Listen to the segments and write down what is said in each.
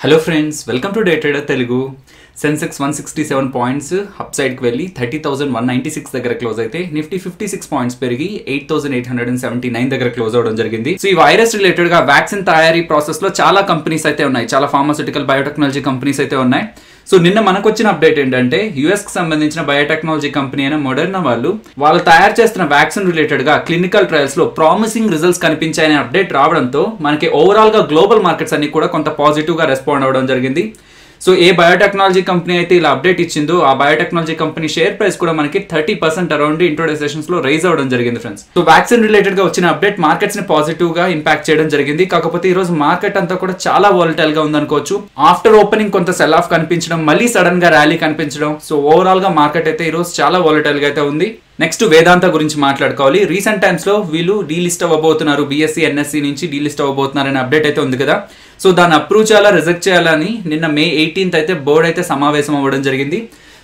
Hello friends, welcome to day trader Telugu. Sensex 167 points up సైడ్కి వెళ్ళి 30,196 దగ్గర క్లోజ్ అయితే నిఫ్టీ 56 పాయింట్స్ పెరిగి 8,879 దగ్గర క్లోజ్ అవడం జరిగింది. సో ఈ వైరస్ రిలేటెడ్ గా వ్యాక్సిన్ తయారీ ప్రాసెస్ లో చాలా కంపెనీస్ అయితే ఉన్నాయి, చాలా ఫార్మాస్యూటికల్ బయోటెక్నాలజీ కంపెనీస్ అయితే ఉన్నాయి. సో నిన్న మనకు వచ్చిన అప్డేట్ ఏంటంటే యుఎస్ కి సంబంధించిన బయోటెక్నాలజీ కంపెనీ అయిన మోడర్నా వాళ్ళు తయారు చేస్తున్న వ్యాక్సిన్ రిలేటెడ్ గా క్లినికల్ ట్రయల్స్ లో ప్రామిసింగ్ రిజల్ట్స్ కనిపించాయనే అప్డేట్ రావడంతో మనకి ఓవరాల్ గా గ్లోబల్ మార్కెట్స్ అన్ని కూడా కొంత పాజిటివ్ గా రెస్పాండ్ అవడం జరిగింది. సో ఏ బయోటెక్నాలజీ కంపెనీ అయితే ఇలా అప్డేట్ ఇచ్చిందో ఆ బయోటెక్నాలజీ కంపెనీ షేర్ ప్రైస్ కూడా మనకి 30% అరౌండ్ ఇంట్రాడే సెషన్స్ లో రైజ్ అవడం జరిగింది ఫ్రెండ్స్. సో వ్యాక్సిన్ రిలేటెడ్ గా వచ్చిన అప్డేట్ మార్కెట్స్ ని పాజిటివ్ గా ఇంపాక్ట్ చేయడం జరిగింది. కాకపోతే ఈ రోజు మార్కెట్ అంతా కూడా చాలా వాలటైల్ గా ఉందనుకోవచ్చు. ఆఫ్టర్ ఓపెనింగ్ కొంత సెల్ ఆఫ్ కనిపించడం, మళ్ళీ సడన్ గా ర్యాలీ కనిపించడం, సో ఓవరాల్ గా మార్కెట్ అయితే ఈ రోజు చాలా వాలటైల్ గా అయితే ఉంది. నెక్స్ట్ వేదాంత గురించి మాట్లాడుకోవాలి. రీసెంట్ టైమ్స్ లో వీళ్ళు డీలిస్ట్ అవ్వబోతున్నారు, బీఎస్సీ ఎన్ఎస్సీ నుంచి డీలిస్ట్ అవ్వబోతున్నారు అనే అప్డేట్ అయితే ఉంది కదా. సో దాన్ని అప్రూవ్ చేయాలా రిజెక్ట్ చేయాలని నిన్న May 18th అయితే బోర్డ్ అయితే సమావేశం అవ్వడం జరిగింది.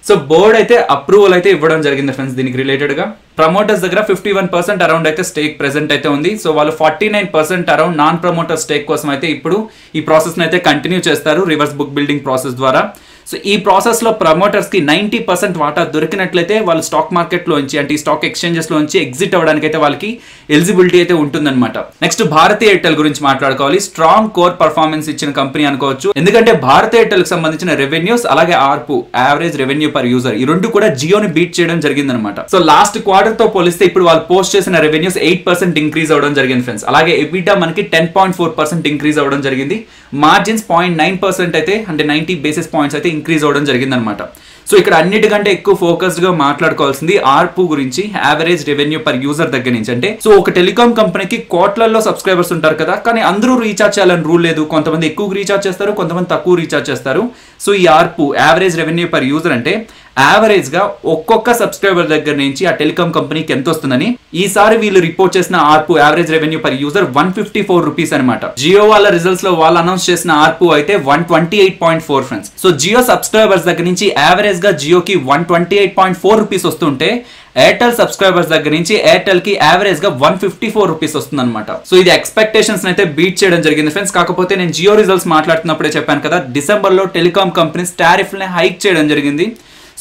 సో బోర్డ్ అయితే అప్రూవల్ అయితే ఇవ్వడం జరిగింది ఫ్రెండ్స్. దీనికి రిలేటెడ్ గా ప్రమోటర్స్ దగ్గర 51% అరౌండ్ అయితే స్టేక్ ప్రెసెంట్ అయితే ఉంది. సో వాళ్ళు 49% అరౌండ్ నాన్ ప్రమోటర్ స్టేక్ కోసం అయితే ఇప్పుడు ఈ ప్రాసెస్ అయితే కంటిన్యూ చేస్తారు రివర్స్ బుక్ బిల్డింగ్ ప్రాసెస్ ద్వారా. సో ఈ ప్రాసెస్ లో ప్రమోటర్స్ కి 90% వాటా దొరికినట్లయితే వాళ్ళు స్టాక్ మార్కెట్ లోంచి అంటే ఈ స్టాక్ ఎక్స్చేంజెస్ లోంచి ఎగ్జిట్ అవ్వడానికి అయితే వాళ్ళకి ఎలిజిబిలిటీ అయితే ఉంటుందన్నమాట. నెక్స్ట్ భారతీ ఎయిర్టెల్ గురించి మాట్లాడుకోవాలి. స్ట్రాంగ్ కోర్ పర్ఫార్మెన్స్ ఇచ్చిన కంపెనీ అనుకోవచ్చు. ఎందుకంటే భారతీ ఎయిర్టెల్ కి సంబంధించిన రెవెన్యూస్ అలాగే ఆర్పు, యావరేజ్ రెవెన్యూ పర్ యూజర్, ఈ రెండు కూడా జియోని బీట్ చేయడం జరిగిందనమాట. సో లాస్ట్ క్వార్టర్ తో పోలిస్తే ఇప్పుడు వాళ్ళు పోస్ట్ చేసిన రెవెన్యూస్ 8% ఇంక్రీజ్ అవడం జరిగింది ఫ్రెండ్స్. అలాగే ఎబిటా మనకి 10.4% ఇంక్రీజ్ అవడం జరిగింది. మార్జిన్స్ 0.9% అయితే అంటే 90 బేసిస్ పాయింట్స్ అయితే ఇంక్రీజ్ అవడం జరిగింది అనమాట. సో ఇక్కడ అన్నిటికంటే ఎక్కువ ఫోకస్డ్ గా మాట్లాడుకోవాల్సింది ఆర్పు గురించి, యావరేజ్ రెవెన్యూ పర్ యూజర్ దగ్గర నుంచి. అంటే సో ఒక టెలికాం కంపెనీకి కోట్లలో సబ్స్క్రైబర్స్ ఉంటారు కదా, కానీ అందరూ రీఛార్జ్ చేయాలని రూల్ లేదు. కొంతమంది ఎక్కువ రీఛార్జ్ చేస్తారు, కొంతమంది తక్కువ రీఛార్జ్ చేస్తారు. సో ఈ ఆర్పు, యావరేజ్ రెవెన్యూ పర్ యూజర్ అంటే యావరేజ్ గా ఒక్కొక్క సబ్స్క్రైబర్ దగ్గర నుంచి ఆ టెలికాం కంపెనీకి ఎంత వస్తుందని ఈసారి వీళ్ళు రిపోర్ట్ చేసిన ARPU, average revenue per user 154 rupees అనమాట. జియో వాళ్ళ రిజల్ట్స్ లో వాళ్ళు అనౌన్స్ చేసిన ఆర్పు అయితే 128.4 ఫ్రెండ్స్. సో జియో సబ్స్క్రైబర్స్ దగ్గర నుంచి యావరేజ్ గా జియోకి 128.4 రూపీస్ వస్తుంటే ఎయిర్టెల్ సబ్స్క్రైబర్స్ దగ్గర నుంచి ఎయిర్టెల్ కి యావరేజ్ గా 154 రూపీస్ వస్తుంది అనమాట. సో ఇది ఎక్స్పెక్టేషన్స్ అయితే బీట్ చేయడం జరిగింది ఫ్రెండ్స్. కాకపోతే నేను జియో రిజల్ట్స్ మాట్లాడుతున్నప్పుడే చెప్పాను కదా, డిసెంబర్ లో టెలికాం కంపెనీస్ టారిఫ్ ని హైక్ చేయడం జరిగింది.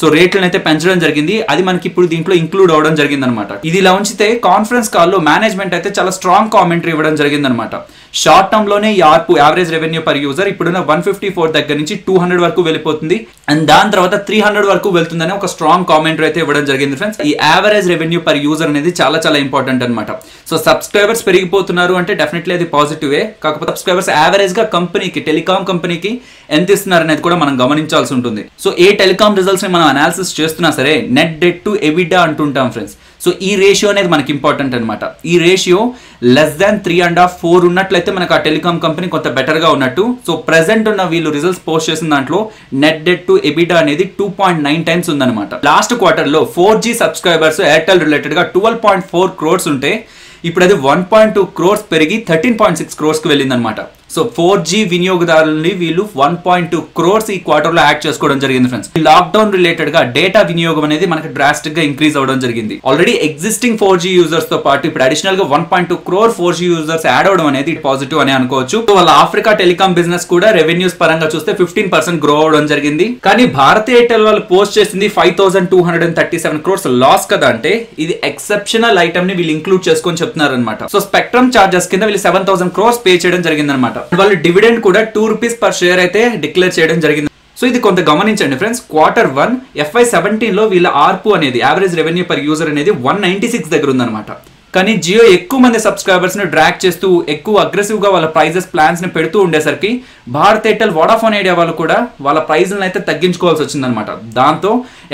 సో రేట్లను అయితే పెంచడం జరిగింది. అది మనకి ఇప్పుడు దీంట్లో ఇంక్లూడ్ అవడం జరిగింది అనమాట. ఇది ఇలా ఉంచితే కాన్ఫరెన్స్ కాల్లో మేనేజ్మెంట్ అయితే చాలా స్ట్రాంగ్ కామెంటరీ ఇవ్వడం జరిగింది అనమాట. షార్ట్ టర్మ్ లోనే ఈ ఆర్పు, యావరేజ్ రెవెన్యూ పర్ యూజర్ ఇప్పుడున్న 154 దగ్గర నుంచి 200 వరకు వెళ్ళిపోతుంది అండ్ దాని తర్వాత 300 వరకు వెళ్తుందని ఒక స్ట్రాంగ్ కామెంటరీ అయితే ఇవ్వడం జరిగింది ఫ్రెండ్స్. ఈ యావరేజ్ రెవెన్యూ పర్ యూజర్ అనేది చాలా చాలా ఇంపార్టెంట్ అనమాట. సో సబ్స్క్రైబర్స్ పెరిగిపోతున్నారు అంటే డెఫినెట్లీ అది పాజిటివే. కాకపోతే సబ్స్క్రైబర్స్ యావరేజ్ గా కంపెనీకి, టెలికాం కంపెనీకి ఎంత ఇస్తున్నారు అనేది కూడా మనం గమనించాల్సి ఉంటుంది. సో ఏ టెలికాం రిజల్ట్స్ ని మనం అనాలిసిస్ చేస్తున్నా సరే నెట్ డెట్ టు ఎబిటా అంటుంటాం ఫ్రెండ్స్. సో ఈ రేషియో అనేది మనకి ఇంపార్టెంట్ అనమాట. ఈ రేషియో <3.4 ఉన్నట్లయితే మనకు ఆ టెలికాం కంపెనీ కొంత బెటర్ గా ఉన్నట్టు. సో ప్రెసెంట్ ఉన్న వీళ్ళు రిజల్ట్స్ పోస్ట్ చేసిన దాంట్లో నెట్ డెట్ టు ఎబిటా అనేది 2.9 టైమ్స్ ఉందన్నమాట. లాస్ట్ క్వార్టర్ లో 4G సబ్స్క్రైబర్స్ ఎయిర్టెల్ రిలేటెడ్ గా 12.4 crores ఉంటే ఇప్పుడు అది 1.2 crores పెరిగి 13.6 crores కి వెళ్ళింది అనమాట. సో 4G వినియోగదారులని వీళ్ళు 1.2 crores ఈ క్వార్టర్ లో యాడ్ చేసుకోవడం జరిగింది ఫ్రెండ్స్. ఈ లాక్డౌన్ రిలేటెడ్ గా డేటా వినియోగం అనేది మనకి డ్రాస్టిక్ గా ఇంక్రీజ్ అవడం జరిగింది. ఆల్రెడీ ఎగ్జిస్టింగ్ 4G యూజర్స్ తో పాటు ఇప్పుడు అడిషనల్ గా 1.2 crore 4G యూజర్స్ యాడ్ అవడం అనేది పాజిటివ్ అని అనుకోవచ్చు. సో వాళ్ళ ఆఫ్రికా టెలికాం బిజినెస్ కూడా రెవెన్యూస్ పరంగా చూస్తే 15% గ్రో అవడం జరిగింది. కానీ భారతీ ఎయిర్టెల్ వాళ్ళు పోస్ట్ చేసింది 5,237 crores లాస్ కదా. అంటే ఇది ఎక్సెప్షనల్ ఐటమ్ ని వీళ్ళు ఇంక్లూడ్ చేసుకొని చెప్తున్నారు అనమాట. సో స్పెక్ట్రమ్ చార్జెస్ కింద వీళ్ళు 7,000 crores పే చేయడం జరిగింది అనమాట. వాళ్ళు డివిడెండ్ కూడా 2 రూపీస్ పర్ షేర్ అయితే డిక్లేర్ చేయడం జరిగింది. సో ఇది కొంత గమనించండి ఫ్రెండ్స్. Q1 FY17 లో వీళ్ళ ఆర్పు అనేది, యావరేజ్ రెవెన్యూ పర్ యూజర్ అనేది 196 దగ్గర ఉందన్నమాట. కానీ జియో ఎక్కువ మంది సబ్స్క్రైబర్స్ ని డ్రాక్ చేస్తూ ఎక్కువ అగ్రెసివ్ గా వాళ్ళ ప్రైజెస్ ప్లాన్స్ ని పెడుతూ ఉండేసరికి భారత్ ఎయిర్టెల్, వోడాఫోన్ ఐడియా వాళ్ళు కూడా వాళ్ళ ప్రైజ్లను అయితే తగ్గించుకోవాల్సి వచ్చిందనమాట. దాంతో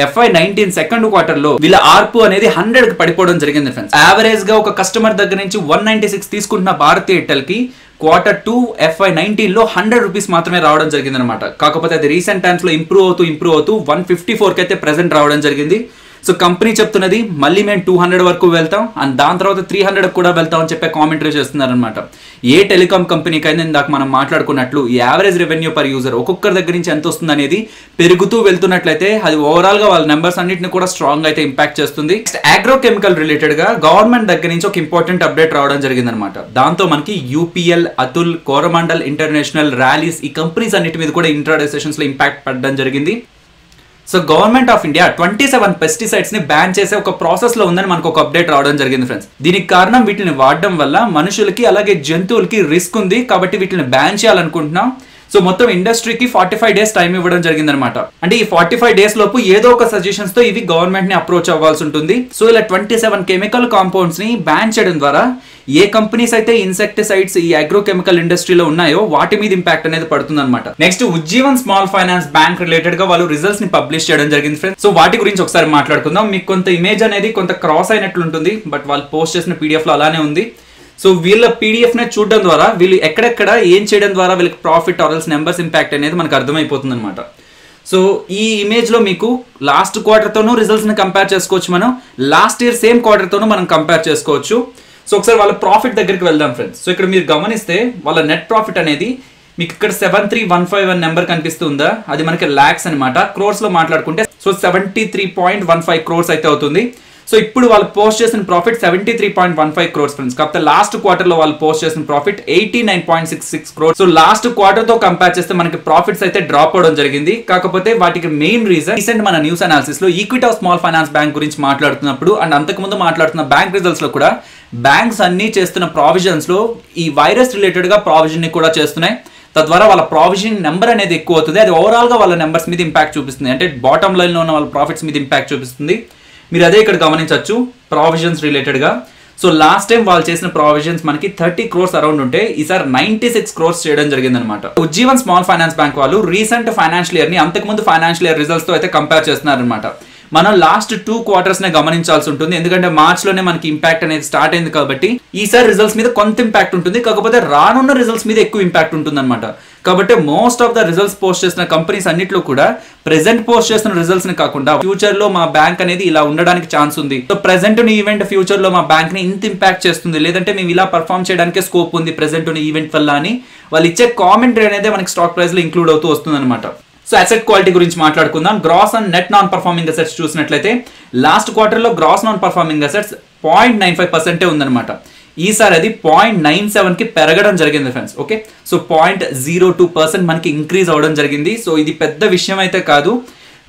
FY19 సెకండ్ క్వార్టర్ లో వీళ్ళ ఆర్పు అనేది 100 కి పడిపోవడం జరిగింది ఫ్రెండ్స్. యావరేజ్ గా ఒక కస్టమర్ దగ్గర నుంచి 196 తీసుకుంటున్న భారత్ ఎయిర్టెల్ కి Q2 FY19 లో 100 రూపీస్ మాత్రమే రావడం జరిగింది అనమాట. కాకపోతే అది రీసెంట్ టైమ్స్ లో ఇంప్రూవ్ అవుతూ 154 కి అయితే ప్రెసెంట్ రావడం జరిగింది. సో కంపెనీ చెప్తున్నది మళ్ళీ మేము 200 వరకు వెళ్తాం అండ్ దాని తర్వాత 300 కూడా వెళ్తాం అని చెప్పే కామెంటరీ చేస్తున్నారు అనమాట. ఏ టెలికాం కంపెనీకైనా ఇందాక మనం మాట్లాడుకున్నట్లు యావరేజ్ రెవెన్యూ పర్ యూజర్ ఒక్కొక్కరి దగ్గర నుంచి ఎంత వస్తుంది అనేది పెరుగుతూ వెళ్తున్నట్లయితే అది ఓవరాల్ గా వాళ్ళ నెంబర్స్ అన్నింటిని కూడా స్ట్రాంగ్ అయితే ఇంపాక్ట్ చేస్తుంది. అగ్రో కెమికల్ రిలేటెడ్ గా గవర్నమెంట్ దగ్గర నుంచి ఒక ఇంపార్టెంట్ అప్డేట్ రావడం జరిగింది అనమాట. దాంతో మనకి UPL, Atul, Coromandel International, Rallis ఈ కంపెనీస్ అన్నిటి మీద కూడా ఇంట్రాడే సెషన్స్ లో ఇంపాక్ట్ పడడం జరిగింది. So government of India 27 pesticides ని బ్యాన్ చేసే ఒక ప్రాసెస్ లో ఉందని మనకు ఒక అప్డేట్ రావడం జరిగింది ఫ్రెండ్స్. దీనికి కారణం వీటిని వాడడం వల్ల మనుషులకి అలాగే జంతువులకి రిస్క్ ఉంది కాబట్టి వీటిని బ్యాన్ చేయాలనుకుంటున్నాం. సో మొత్తం ఇండస్ట్రీకి 45 డేస్ టైం ఇవ్వడం జరిగింది అనమాట. అంటే ఈ 45 డేస్ లోపు ఏదో ఒక సజెషన్స్ తో ఇవి గవర్నమెంట్ ని అప్రోచ్ అవ్వాల్సి ఉంటుంది. సో ఇలా 27 కెమికల్ కాంపౌండ్స్ ని బ్యాన్ చేయడం ద్వారా ఏ కంపెనీస్ అయితే ఇన్సెక్టిసైడ్స్ ఈ అగ్రో కెమికల్ ఇండస్ట్రీలో ఉన్నాయో వాటి మీద ఇంపాక్ట్ అనేది పడుతుంది అనమాట. Next Ujjivan small finance bank related గా వాళ్ళు రిజల్ట్స్ ని పబ్లిష్ చేయడం జరిగింది ఫ్రెండ్స్. సో వాటి గురించి ఒకసారి మాట్లాడుకుందాం. మీకు కొంత ఇమేజ్ అనేది కొంత క్రాస్ అయినట్లు ఉంటుంది, బట్ వాళ్ళు పోస్ట్ చేసిన పీడిఎఫ్ లో అలానే ఉంది. సో వీళ్ళ పీడిఎఫ్ ని చూడడం ద్వారా వీళ్ళు ఎక్కడెక్కడ ఏం చేయడం ద్వారా వీళ్ళకి ప్రాఫిట్ ఆర్ఎల్స్ నెంబర్స్ ఇంపాక్ట్ అనేది మనకు అర్థమైపోతుంది అనమాట. సో ఈ ఇమేజ్ లో మీకు లాస్ట్ క్వార్టర్ తోనూ రిజల్ట్స్ ని కంపేర్ చేసుకోవచ్చు, మనం లాస్ట్ ఇయర్ సేమ్ క్వార్టర్ తోనూ మనం కంపేర్ చేసుకోవచ్చు. సో ఒకసారి వాళ్ళ ప్రాఫిట్ దగ్గరికి వెళ్దాం ఫ్రెండ్స్. సో ఇక్కడ మీరు గమనిస్తే వాళ్ళ నెట్ ప్రాఫిట్ అనేది మీకు ఇక్కడ 73,151 నెంబర్ కనిపిస్తుందా, అది మనకి లాక్స్ అనమాట. క్రోర్స్ లో మాట్లాడుకుంటే సో 73.15 క్రోర్స్ అయితే అవుతుంది. సో ఇప్పుడు వాళ్ళు పోస్ట్ చేసిన ప్రాఫిట్ 73.15 క్రోర్స్ ఫ్రెండ్స్. కాకపోతే లాస్ట్ క్వార్టర్ లో వాళ్ళు పోస్ట్ చేసిన profit 89.66 crores. So last quarter తో కంపేర్ చేస్తే మనకి ప్రాఫిట్స్ అయితే డ్రాప్ అవడం జరిగింది. కాకపోతే వాటికి మెయిన్ రీజన్ రీసెంట్ మన న్యూస్ అనాలిసిస్ లో equity of small finance bank గురించి మాట్లాడుతున్నప్పుడు అండ్ అంతకుముందు మాట్లాడుతున్న బ్యాంక్ రిజల్ట్స్ లో కూడా బ్యాంక్స్ అన్ని చేస్తున్న ప్రావిజన్స్ లో ఈ వైరస్ రిలేటెడ్ గా ప్రావిజన్ ని కూడా చేస్తున్నాయి. తద్వారా వాళ్ళ ప్రావిజన్ నెంబర్ అనేది ఎక్కువ అవుతుంది. అది ఓవరాల్ గా వాళ్ళ నెంబర్స్ మీద ఇంపాక్ట్ చూపిస్తుంది, అంటే బాటమ్ లైన్ లో ఉన్న వాళ్ళ ప్రాఫిట్స్ మీద ఇంపాక్ట్ చూపిస్తుంది. మీరు అదే ఇక్కడ గమనించవచ్చు ప్రావిజన్స్ రిలేటెడ్ గా. సో లాస్ట్ టైం వాళ్ళు చేసిన ప్రావిజన్స్ మనకి 30 క్రోర్స్ అరౌండ్ ఉంటే ఈసారి 96 క్రోర్స్ చేయడం జరిగింది అనమాట. ఉజ్జీవన్ స్మాల్ ఫైనాన్స్ బ్యాంక్ వాళ్ళు రీసెంట్ ఫైనాన్షియల్ ఇయర్ ని అంతకుముందు ఫైనాన్షియల్ ఇయర్ రిజల్ట్స్ తో అయితే కంపేర్ చేస్తున్నారు అనమాట. మనం లాస్ట్ 2 క్వార్టర్స్ నే గమనించాల్సి ఉంటుంది, ఎందుకంటే మార్చ్ లోనే మనకి ఇంపాక్ట్ అనేది స్టార్ట్ అయింది కాబట్టి ఈసారి రిజల్ట్స్ మీద కొంత ఇంపాక్ట్ ఉంటుంది. కాకపోతే రానున్న రిజల్ట్స్ మీద ఎక్కువ ఇంపాక్ట్ ఉంటుంది అనమాట. కాబట్టి most of the results post చేసిన కంపెనీస్ అన్నిట్లో కూడా ప్రెసెంట్ పోస్ట్ చేసిన రిజల్ట్స్ ని కాకుండా ఫ్యూచర్ లో మా బ్యాంక్ అనేది ఇలా ఉండడానికి ఛాన్స్ ఉంది, సో ప్రెసెంట్ ఉన్న ఈవెంట్ ఫ్యూచర్ లో మా బ్యాంక్ ని ఇంత ఇంపాక్ట్ చేస్తుంది, లేదంటే మేము ఇలా పర్ఫామ్ చేయడానికి స్కోప్ ఉంది ప్రెసెంట్ ఉన్న ఈవెంట్ వల్ల అని వాళ్ళు ఇచ్చే కామెంటరీ అనేది మనకి స్టాక్ ప్రైస్ లో ఇంక్లూడ్ అవుతూ వస్తుంది అనమాట. సో అసెట్ క్వాలిటీ గురించి మాట్లాడుకుందాం. Gross and net non performing assets చూసినట్లయితే లాస్ట్ క్వార్టర్ లో గ్రాస్ నాన్ పర్ఫార్మింగ్ అసెట్స్ 0.95% ఉందన్నమాట. ఈసారి అది 0.97 కి పెరగడం జరిగింది ఫ్రెండ్స్. ఓకే, సో 0.02% మనకి ఇంక్రీజ్ అవ్వడం జరిగింది. సో ఇది పెద్ద విషయం అయితే కాదు,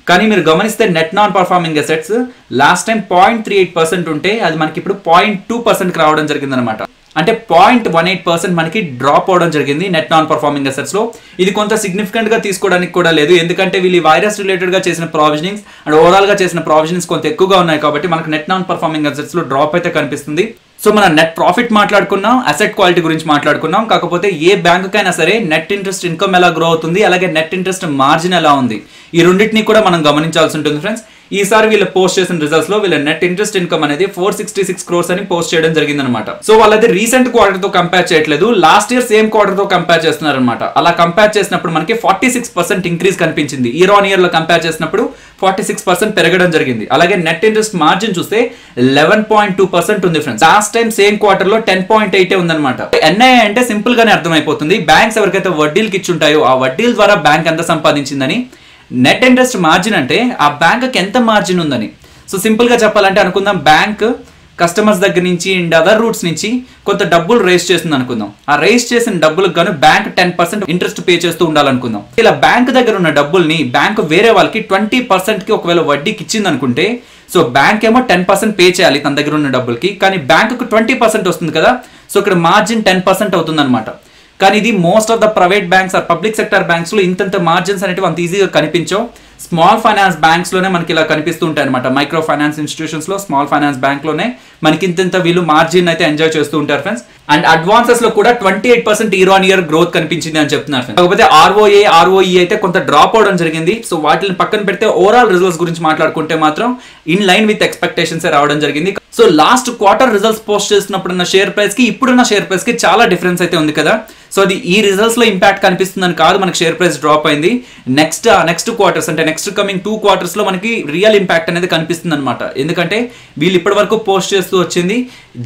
కానీ మీరు గమనిస్తే net non performing assets last time 0.38% ఉంటే అది మనకి ఇప్పుడు 0.2%కి రావడం జరిగింది అనమాట. అంటే 0.18% మనకి డ్రాప్ అవడం జరిగింది నెట్ నాన్ పర్ఫార్మింగ్ అసెట్స్ లో. ఇది కొంత సిగ్నిఫికెంట్ గా తీసుకోవడానికి కూడా లేదు, ఎందుకంటే వీళ్ళు వైరస్ రిలేటెడ్ గా చేసిన ప్రావిజనింగ్స్ అండ్ ఓవరాల్ గా చేసిన ప్రావిజనింగ్స్ కొంత ఎక్కువగా ఉన్నాయి కాబట్టి మనకు నెట్ నాన్ పర్ఫార్మింగ్ అసెట్స్ లో డ్రాప్ అయితే కనిపిస్తుంది. సో మన నెట్ ప్రాఫిట్ మాట్లాడుకున్నాం, అసెట్ క్వాలిటీ గురించి మాట్లాడుకున్నాం. కాకపోతే ఏ బ్యాంకుకైనా సరే నెట్ ఇంట్రెస్ట్ ఇన్కమ్ ఎలా గ్రో అవుతుంది, అలాగే నెట్ ఇంట్రెస్ట్ మార్జిన్ ఎలా ఉంది, ఈ రెండింటిని కూడా మనం గమనించాల్సి ఉంటుంది ఫ్రెండ్స్. ఈసారి వీళ్ళు పోస్ట్ చేసిన రిజల్ట్స్ లో వీళ్ళ నెట్ ఇంట్రెస్ట్ ఇన్కమ్ అనేది 466 క్రోర్స్ అని పోస్ట్ చేయడం జరిగింది అనమాట. సో వాళ్ళది రీసెంట్ క్వార్టర్ తో కంపేర్ చేయట్లేదు, లాస్ట్ ఇయర్ సేమ్ క్వార్టర్ తో కంపేర్ చేస్తున్నారు అనమాట. అలా కంపేర్ చేసినప్పుడు మనకి 46% ఇంక్రీజ్ కనిపించింది. ఇయర్ ఆన్ ఇయర్ లో కంపేర్ చేసినప్పుడు 46% పెరగడం జరిగింది. అలాగే నెట్ ఇంట్రెస్ట్ మార్జిన్ చూస్తే 11.2% ఉంది friends. Last time same quarter లో 10.8 ఉందన్నమాట. ఎన్ఐ అంటే సింపుల్ గానే అర్థమైపోతుంది, బ్యాంక్స్ ఎవరికైతే వడ్డీలకు ఇచ్చుంటాయో ఆ వడ్డీల ద్వారా బ్యాంక్ ఎంత సంపాదించిందని. నెట్ ఇంట్రెస్ట్ మార్జిన్ అంటే ఆ బ్యాంక్ ఎంత మార్జిన్ ఉందని. సో సింపుల్ గా చెప్పాలంటే అనుకుందాం, బ్యాంక్ కస్టమర్స్ దగ్గర నుంచి అండ్ అదర్ రూట్స్ నుంచి కొంత డబ్బులు రేస్ చేస్తుంది అనుకుందాం. ఆ రేస్ చేసిన డబ్బులకు గాను బ్యాంక్ 10% ఇంట్రెస్ట్ పే చేస్తూ ఉండాలనుకుందాం. ఇలా బ్యాంక్ దగ్గర ఉన్న డబ్బుల్ని బ్యాంక్ వేరే వాళ్ళకి 20% కి ఒకవేళ వడ్డీకి ఇచ్చింది అనుకుంటే, సో బ్యాంక్ ఏమో 10% పే చేయాలి తన దగ్గర ఉన్న డబ్బులకి, కానీ బ్యాంకుకు 20% వస్తుంది కదా. సో ఇక్కడ మార్జిన్ 10% అవుతుంది అనమాట. కానీ ఇది most of the private banks or public sector banks లో ఇంత మార్జిన్స్ అనేవి అంత ఈజీగా కనిపించవు. స్మాల్ ఫైనాన్స్ బ్యాంక్స్ లోనే మనకి ఇలా కనిపిస్తూ ఉంటాయి అనమాట. మైక్రో ఫైనాన్స్ ఇన్స్టిట్యూషన్స్ లో స్మాల్ ఫైనాన్స్ బ్యాంక్ లోనే మనకి ఇంత వీళ్ళు మార్జిన్ అయితే ఎంజాయ్ చేస్తూ ఉంటారు ఫ్రెండ్స్. అండ్ అడ్వాన్సెస్ లో కూడా 28% ఇయర్ ఆన్ ఇయర్ గ్రోత్ కనిపించింది అని చెప్తున్నారు ఫ్రెండ్స్. కాకపోతే ఆర్ఓఏ ఆర్ఓఈ అయితే కొంత డ్రాప్ అవడం జరిగింది. సో వాటిని పక్కన పెడితే ఓవరాల్ రిజల్ట్స్ గురించి మాట్లాడుకుంటే మాత్రం ఇన్ లైన్ విత్ ఎక్స్పెక్టేషన్స్ రావడం జరిగింది. So last quarter results post చేసినప్పుడు ఉన్న షేర్ ప్రైస్ కి ఇప్పుడున్న షేర్ ప్రైస్ కి చాలా డిఫరెన్స్ అయితే ఉంది కదా. సో అది ఈ రిజల్ట్స్ లో ఇంపాక్ట్ కనిపిస్తుందని కాదు మనకి షేర్ ప్రైస్ డ్రాప్ అయింది. నెక్స్ట్ క్వార్టర్స్ అంటే నెక్స్ట్ కమింగ్ 2 quarters లో మనకి రియల్ ఇంపాక్ట్ అనేది కనిపిస్తుంది అనమాట. ఎందుకంటే వీళ్ళు ఇప్పటి వరకు పోస్ట్ చేస్తూ వచ్చింది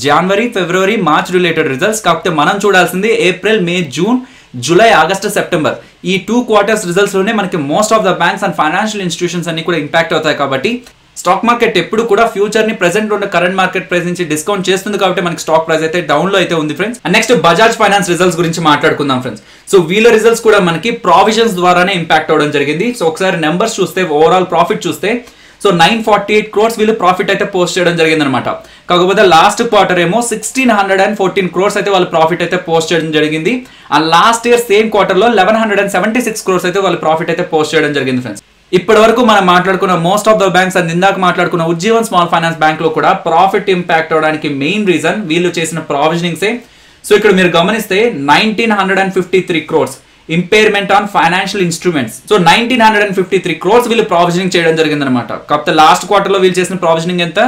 జనవరి, ఫిబ్రవరి, మార్చ్ రిలేటెడ్ రిజల్ట్స్. కాకపోతే మనం చూడాల్సింది ఏప్రిల్, మే, జూన్, జూలై, ఆగస్టు, సెప్టెంబర్ ఈ 2 quarters రిజల్ట్స్ లోనే మనకి most of the banks and financial institutions అన్ని కూడా ఇంపాక్ట్ అవుతాయి. కాబట్టి స్టాక్ మార్కెట్ ఎప్పుడు కూడా ఫ్యూచర్ ని ప్రెసెంట్ ఉన్న కరెంట్ మార్కెట్ ప్రైస్ నుంచి డిస్కౌంట్ చేస్తుంది కాబట్టి మనకి స్టాక్ ప్రైస్ అయితే డౌన్ లో అయితే ఉంది friends. And next Bajaj finance results గురించి మాట్లాడుకుందాం ఫ్రెండ్స్. సో వీళ్ళ రిజల్ట్స్ కూడా మనకి ప్రావిజన్స్ ద్వారానే ఇంపాక్ట్ అవడం జరిగింది. సో ఒకసారి నెంబర్స్ చూస్తే ఓవరాల్ ప్రాఫిట్ చూస్తే సో 948 crores వీళ్ళు ప్రాఫిట్ అయితే పోస్ట్ చేయడం జరిగింది అనమాట. కాకపోతే లాస్ట్ క్వార్టర్ ఏమో 1614 crores అయితే వాళ్ళు ప్రాఫిట్ అయితే పోస్ట్ చేయడం జరిగింది. And last year same quarter లో 1176 crores అయితే వాళ్ళు ప్రాఫిట్ అయితే పోస్ట్ చేయడం జరిగింది ఫ్రెండ్స్. ఇప్పటి వరకు మనం మాట్లాడుకున్న most of the banks and ఇందాక మాట్లాడుకున్న ఉజ్జీవన్ స్మాల్ ఫైనాన్స్ బ్యాంక్ లో కూడా ప్రాఫిట్ ఇంపాక్ట్ అవడానికి మెయిన్ రీజన్ వీళ్ళు చేసిన ప్రావిజనింగ్సే. సో ఇక్కడ మీరు గమనిస్తే 1953 crores impairment on financial instruments. So 1953 crores వీళ్ళు ప్రావిజనింగ్ చేయడం జరిగింది అనమాట. కాకపోతే లాస్ట్ క్వార్టర్ లో వీళ్ళు చేసిన ప్రావిజనింగ్ ఎంత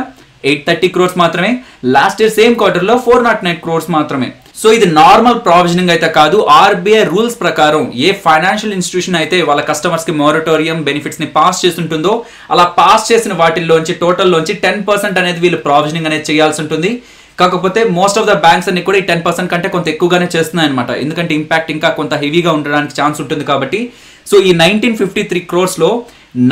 830 crores మాత్రమే. లాస్ట్ ఇయర్ సేమ్ క్వార్టర్ లో 409 crores మాత్రమే. సో ఇది నార్మల్ ప్రావిజనింగ్ అయితే కాదు. ఆర్బీఐ రూల్స్ ప్రకారం ఏ ఫైనాన్షియల్ ఇన్స్టిట్యూషన్ అయితే వాళ్ళ కస్టమర్స్ కి మొరటోరియం బెనిఫిట్స్ ని పాస్ చేస్తుంటుందో అలా పాస్ చేసిన వాటిల్లోంచి టోటల్ లోంచి 10% అనేది వీళ్ళు ప్రావిజనింగ్ అనేది చేయాల్సి ఉంటుంది. కాకపోతే మోస్ట్ ఆఫ్ ద బ్యాంక్స్ అన్ని కూడా ఈ 10% కంటే కొంత ఎక్కువగానే చేస్తున్నాయి అనమాట. ఎందుకంటే ఇంపాక్ట్ ఇంకా కొంత హెవీగా ఉండడానికి ఛాన్స్ ఉంటుంది కాబట్టి. సో ఈ 1953 crores లో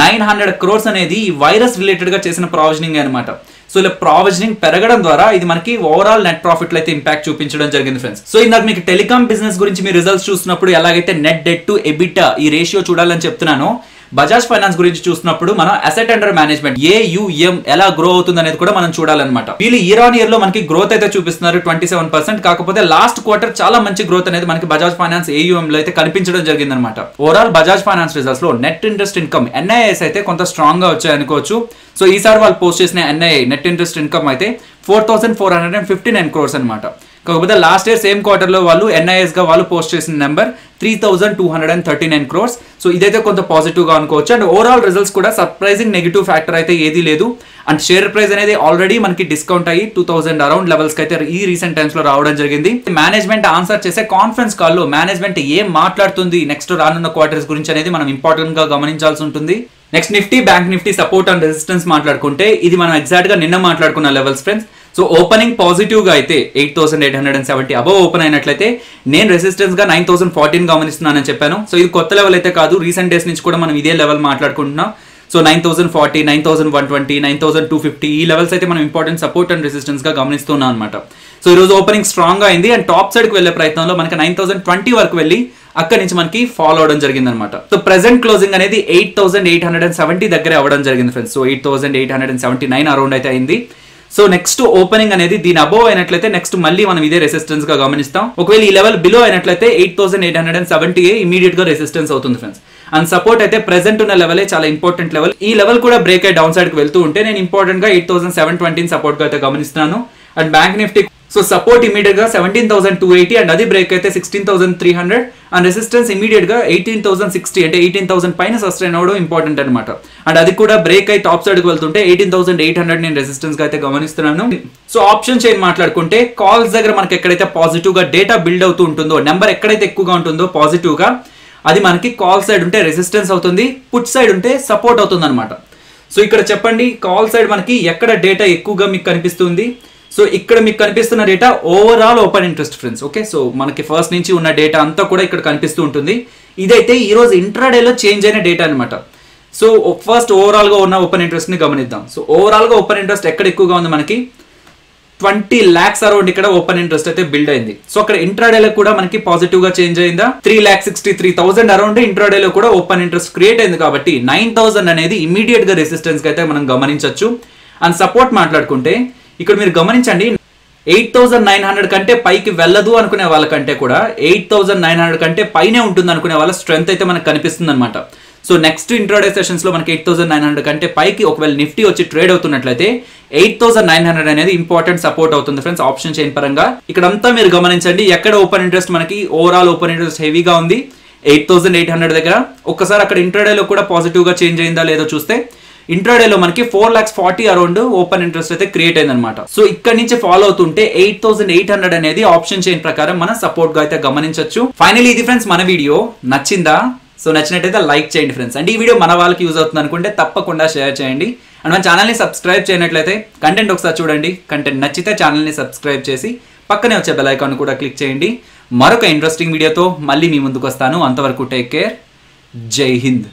900 crores అనేది ఈ వైరస్ రిలేటెడ్ గా చేసిన ప్రావిజనింగ్ అనమాట. సో ఇలా ప్రావిజనింగ్ పెరగడం ద్వారా ఇది మనకి ఓవరాల్ నెట్ ప్రాఫిట్ అయితే ఇంపాక్ట్ చూపించడం జరిగింది ఫ్రెండ్స్. సో ఇందాక మీకు టెలికాం బిజినెస్ గురించి మీ రిజల్ట్స్ చూసినప్పుడు ఎలాగైతే నెట్ డెట్ టు ఎబిటా ఈ రేషియో చూడాలని చెప్తున్నానో, బజాజ్ ఫైనాన్స్ గురించి చూసినప్పుడు మనం అసెట్ అండర్ మేనేజ్మెంట్ AUM ఎలా గ్రో అవుతుంది అనేది కూడా మనం చూడాలన్నమాట. వీళ్ళు ఇయర్ ఆన్ ఇయర్ లో మనకి గ్రోత్ అయితే చూపిస్తున్నారు 27%. కాకపోతే లాస్ట్ క్వార్టర్ చాలా మంచి గ్రోత్ అనేది మనకి బజాజ్ ఫైనాన్స్ AUM లో అయితే కనిపించడం జరిగింది అనమాట. ఓవరాల్ బజాజ్ ఫైనాన్స్ రిజల్ట్స్ లో నెట్ ఇంట్రెస్ట్ ఇన్కమ్ NIIs అయితే కొంత స్ట్రాంగ్ గా వచ్చాయి అనుకోవచ్చు. సో ఈసారి వాళ్ళు పోస్ట్ చేసిన NII నెట్ ఇంట్రెస్ట్ ఇన్కమ్ అయితే 4459 crores అనమాట. కాకపోతే లాస్ట్ ఇయర్ సేమ్ క్వార్టర్ లో వాళ్ళు NIIs గా వాళ్ళు పోస్ట్ చేసిన నెంబర్ 3239 crores. సో ఇదైతే కొంత పాజిటివ్ గా అనుకోవచ్చు. అండ్ ఓవరాల్ రిజల్ట్స్ కూడా సర్ప్రైజింగ్ నెగిటివ్ ఫ్యాక్టర్ అయితే ఏదీ లేదు. అండ్ షేర్ ప్రైస్ అనేది ఆల్రెడీ మనకి డిస్కౌంట్ అయ్యి 2000 అరౌండ్ లెవెల్స్ కి అయితే ఈ రీసెంట్ టైమ్స్ లో రావడం జరిగింది. మేనేజ్మెంట్ ఆన్సర్ చేసే కాన్ఫరెన్స్ కాల్ లో మేనేజ్మెంట్ ఏం మాట్లాడుతుంది నెక్స్ట్ రానున్న క్వార్టర్స్ గురించి అనేది మనం ఇంపార్టెంట్ గా గమనించాల్సి ఉంటుంది. Next Nifty, bank Nifty support and resistance మాట్లాడుకుంటే ఇది మనం ఎగ్జాక్ట్ గా నిన్న మాట్లాడుకున్న levels friends. So opening positive గా అయితే 8870 అబవ్ ఓపెన్ అయినట్లయితే నేను రెసిస్టెన్స్ గా 9014 గమనిస్తున్నానని చెప్పాను. సో ఇది కొత్త లెవెల్ అయితే కాదు, రీసెంట్ డేస్ నుంచి కూడా మనం ఇదే లెవెల్ మాట్లాడుకుంటున్నాం. సో 9040, 9120, 9250 ఈ లెవెల్స్ అయితే మనం ఇంపార్టెంట్ సపోర్ట్ అండ్ రెసిస్టెన్స్ గా గమనిస్తున్నాం అనమాట. సో ఈ రోజు ఓపెనింగ్ స్ట్రాంగ్ గా అయింది. అండ్ టాప్ సైడ్ కి వెళ్లే ప్రయత్నంలో మనకి 9020 వరకు వెళ్ళి అక్కడి నుంచి మనకి ఫాలో అవడం జరిగింది అనమాట. సో ప్రెసెంట్ క్లోజింగ్ అనేది 8870 దగ్గర అవ్వడం జరిగింది ఫ్రెండ్స్. సో 8879 అరౌండ్ అయితే అయింది. సో నెక్స్ట్ ఓపెనింగ్ అనేది దీని అబోవ్ అయినట్లయితే నెక్స్ట్ మళ్ళీ మనం ఇదే రెసిస్టెన్స్ గా గమనిస్తాం. ఒకవేళ ఈ లెవెల్ బిలో అయినట్లయితే 8870 ఇమీడియట్ గా రెసిస్టెన్స్ అవుతుంది ఫ్రెండ్స్. అండ్ సపోర్ట్ అయితే ప్రెసెంట్ ఉన్న లెవెల్ చాలా ఇంపార్టెంట్ లెవెల్. ఈ లెవెల్ కూడా బ్రేక్ అయ్యి డౌన్ సైడ్ కి వెళ్తూ ఉంటే నేను ఇంపార్టెంట్ గా 8720 సపోర్ట్ గా అయితే గమనిస్తున్నాను. And bank Nifty so support immediate గా 17,280 అండ్ అది బ్రేక్ అయితే 16,300 అండ్ రెసిస్టెన్స్ ఇమీడియట్ గా 18,060 అంటే 18,000 పైన సస్టైన్ అవ్వడం ఇంపార్టెంట్ అనమాట. అండ్ అది కూడా బ్రేక్ అయి టాప్ సైడ్ కి వెళ్తుంటే 18,800 నేను రెసిస్టెన్స్ గా అయితే గమనిస్తున్నాను. సో ఆప్షన్ చైన్ మాట్లాడుకుంటే కాల్స్ దగ్గర మనకి ఎక్కడైతే పాజిటివ్ గా డేటా బిల్డ్ అవుతూ ఉంటుందో, నెంబర్ ఎక్కడైతే ఎక్కువగా ఉంటుందో పాజిటివ్ గా, అది మనకి కాల్ సైడ్ ఉంటే రెసిస్టెన్స్ అవుతుంది, పుట్ సైడ్ ఉంటే సపోర్ట్ అవుతుంది అనమాట. సో ఇక్కడ చెప్పండి కాల్ సైడ్ మనకి ఎక్కడ డేటా ఎక్కువగా మీకు కనిపిస్తుంది. సో ఇక్కడ మీకు కనిపిస్తున్న data overall open interest friends. Okay, so మనకి ఫస్ట్ నుంచి ఉన్న డేటా అంతా కూడా ఇక్కడ కనిపిస్తూ ఉంటుంది. ఇదైతే ఈ రోజు ఇంట్రాడేలో చేంజ్ అయిన డేటా అనమాట. సో ఫస్ట్ ఓవరాల్ గా ఉన్న ఓపెన్ ఇంట్రెస్ట్ ని గమనిద్దాం. సో ఓవరాల్ గా ఓపెన్ ఇంట్రెస్ట్ ఎక్కడ ఎక్కువగా ఉంది మనకి 20 lakhs అరౌండ్ ఇక్కడ ఓపెన్ ఇంట్రెస్ట్ అయితే బిల్డ్ అయింది. సో అక్కడ ఇంట్రాడేలో కూడా మనకి పాజిటివ్ గా చేంజ్ అయిందా 3,63,000 అరౌండ్ ఇంట్రాడేలో కూడా ఓపెన్ ఇంట్రెస్ట్ క్రియేట్ అయింది. కాబట్టి 9,000 అనేది ఇమీడియట్ గా రెసిస్టెన్స్ గా అయితే మనం గమనించవచ్చు. అండ్ సపోర్ట్ మాట్లాడుకుంటే ఇక్కడ మీరు గమనించండి 8,900 కంటే పైకి వెళ్ళదు అనుకునే వాళ్ళకంటే కూడా 8,900 కంటే పైనే ఉంటుంది అనుకునే వాళ్ళ స్ట్రెంత్ అయితే మనకు కనిపిస్తుంది అనమాట. సో నెక్స్ట్ ఇంట్రాడే సెషన్స్ లో మనకి 8,900 కంటే పైకి ఒకవేళ నిఫ్టీ వచ్చి ట్రేడ్ అవుతున్నట్లయితే 8,900 అనేది ఇంపార్టెంట్ సపోర్ట్ అవుతుంది ఫ్రెండ్స్ ఆప్షన్ చైన్ పరంగా. ఇక్కడంతా మీరు గమనించండి ఎక్కడ ఓపెన్ ఇంట్రెస్ట్ మనకి ఓవరాల్ ఓపెన్ ఇంట్రెస్ట్ హెవీగా ఉంది 8,800 దగ్గర. ఒక్కసారి అక్కడ ఇంట్రాడేలో కూడా పాజిటివ్ గా చేంజ్ అయిందా లేదో చూస్తే ఇంట్రాడేలో మనకి 4,40,000 అరౌండ్ ఓపెన్ ఇంట్రెస్ట్ అయితే క్రియేట్ అయింది అనమాట. సో ఇక్కడ నుంచి ఫాలో అవుతుంటే 8,800 అనేది ఆప్షన్ చైన్ ప్రకారం మనం సపోర్ట్ గా అయితే గమనించవచ్చు. ఫైనలీ ఇది ఫ్రెండ్స్ మన వీడియో నచ్చిందా? సో నచ్చినట్టయితే లైక్ చేయండి ఫ్రెండ్స్. అండ్ ఈ వీడియో మన వాళ్ళకి యూజ్ అవుతుంది అనుకుంటే తప్పకుండా షేర్ చేయండి. అండ్ మన ఛానల్ని సబ్స్క్రైబ్ చేయనట్లయితే కంటెంట్ ఒకసారి చూడండి. కంటెంట్ నచ్చితే ఛానల్ని సబ్స్క్రైబ్ చేసి పక్కనే వచ్చే బెల్ ఐకాన్ కూడా క్లిక్ చేయండి. మరొక ఇంట్రెస్టింగ్ వీడియోతో మళ్ళీ మీ ముందుకు వస్తాను. అంతవరకు టేక్ కేర్. జై హింద్.